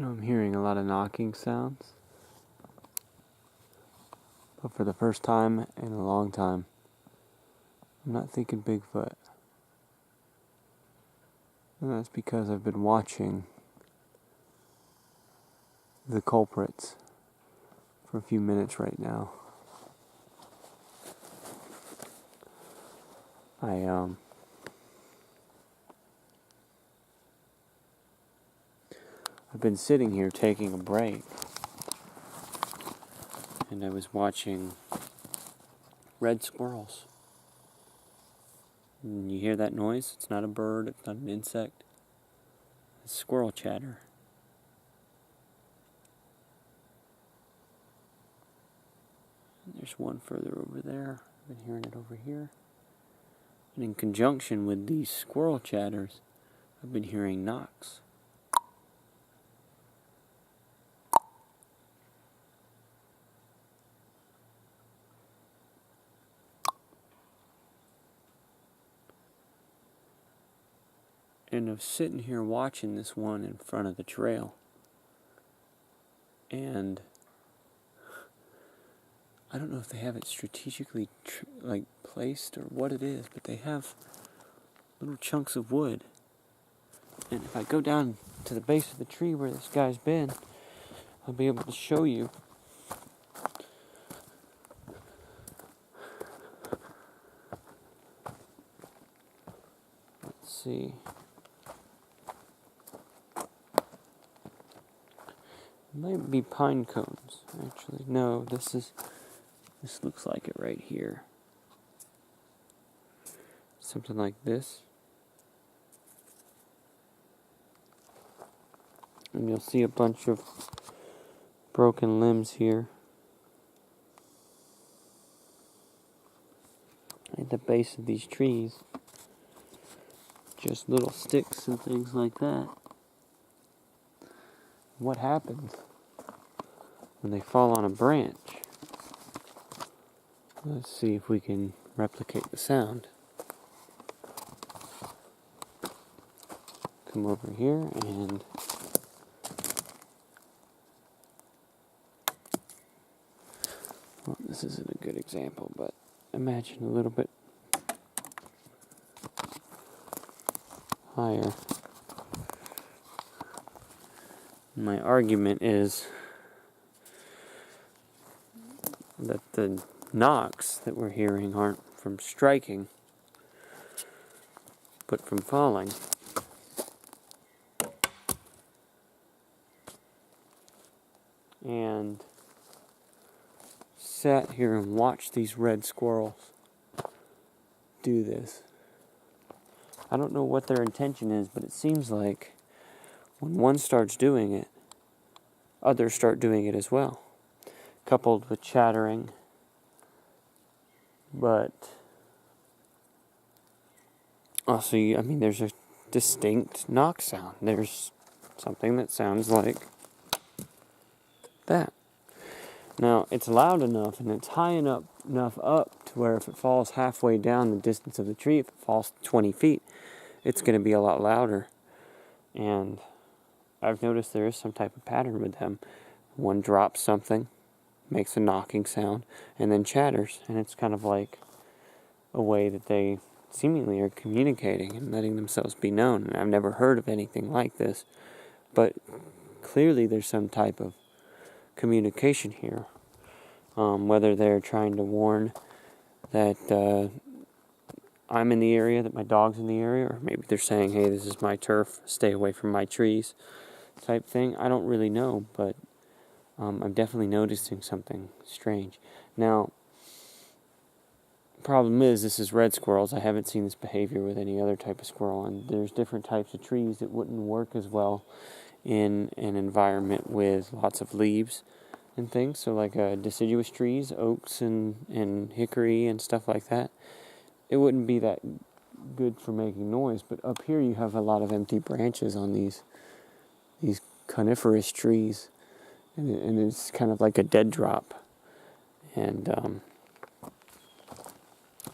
I'm hearing a lot of knocking sounds, but for the first time in a long time, I'm not thinking Bigfoot. And that's because I've been watching the culprits for a few minutes right now. I've been sitting here taking a break, and I was watching red squirrels. And you hear that noise? It's not a bird, it's not an insect. It's squirrel chatter. And there's one further over there. I've been hearing it over here. And in conjunction with these squirrel chatters, I've been hearing knocks. And I was sitting here watching this one in front of the trail. And I don't know if they have it strategically placed or what it is, but they have little chunks of wood. And if I go down to the base of the tree where this guy's been, I'll be able to show you. Let's see. It might be pine cones, actually. No, this looks like it right here. Something like this. And you'll see a bunch of broken limbs here at the base of these trees. Just little sticks and things like that. What happens when they fall on a branch? Let's see if we can replicate the sound. Come over here and well, this isn't a good example, but imagine a little bit higher. My argument is that the knocks that we're hearing aren't from striking, but from falling. And sat here and watched these red squirrels do this. I don't know what their intention is, but it seems like when one starts doing it, others start doing it as well, coupled with chattering. But also, there's a distinct knock sound. There's something that sounds like that. Now, it's loud enough and it's high enough up to where if it falls halfway down the distance of the tree, if it falls 20 feet, it's going to be a lot louder. And I've noticed there is some type of pattern with them. One drops something, makes a knocking sound, and then chatters. And it's kind of like a way that they seemingly are communicating and letting themselves be known. And I've never heard of anything like this. But clearly there's some type of communication here. Whether they're trying to warn that I'm in the area, that my dog's in the area, or maybe they're saying, hey, this is my turf, stay away from my trees, type thing. I don't really know, but I'm definitely noticing something strange. Now, the problem is, this is red squirrels. I haven't seen this behavior with any other type of squirrel, and there's different types of trees that wouldn't work as well in an environment with lots of leaves and things. So like deciduous trees, oaks and hickory and stuff like that. It wouldn't be that good for making noise, but up here you have a lot of empty branches on these coniferous trees, and it's kind of like a dead drop. And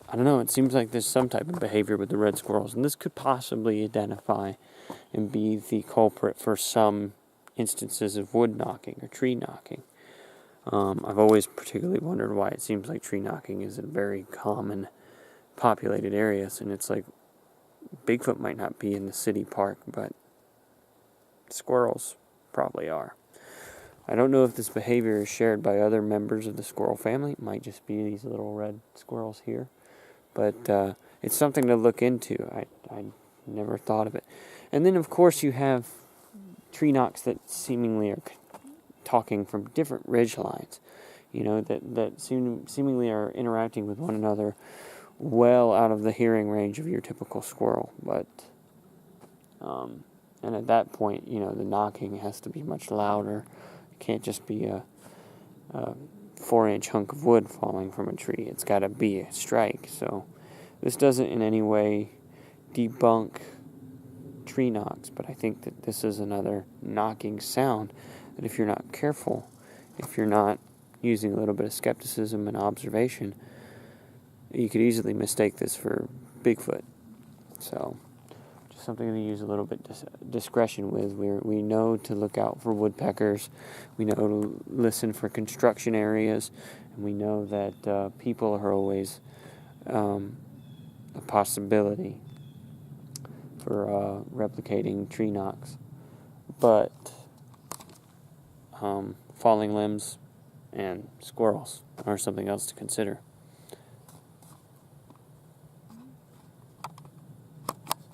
I don't know, it seems like there's some type of behavior with the red squirrels, and this could possibly identify and be the culprit for some instances of wood knocking or tree knocking. I've always particularly wondered why it seems like tree knocking is a very common populated areas, and it's like Bigfoot might not be in the city park, but squirrels probably are. I don't know if this behavior is shared by other members of the squirrel family. It might just be these little red squirrels here, but it's something to look into. I never thought of it. And then, of course, you have tree knocks that seemingly are talking from different ridge lines, that seemingly are interacting with one another well out of the hearing range of your typical squirrel. But and at that point, the knocking has to be much louder. It can't just be a 4-inch hunk of wood falling from a tree. It's got to be a strike. So this doesn't in any way debunk tree knocks, but I think that this is another knocking sound that if you're not careful, if you're not using a little bit of skepticism and observation, you could easily mistake this for Bigfoot. So just something to use a little bit discretion with. We know to look out for woodpeckers. We know to listen for construction areas. And we know that people are always a possibility for replicating tree knocks. But falling limbs and squirrels are something else to consider.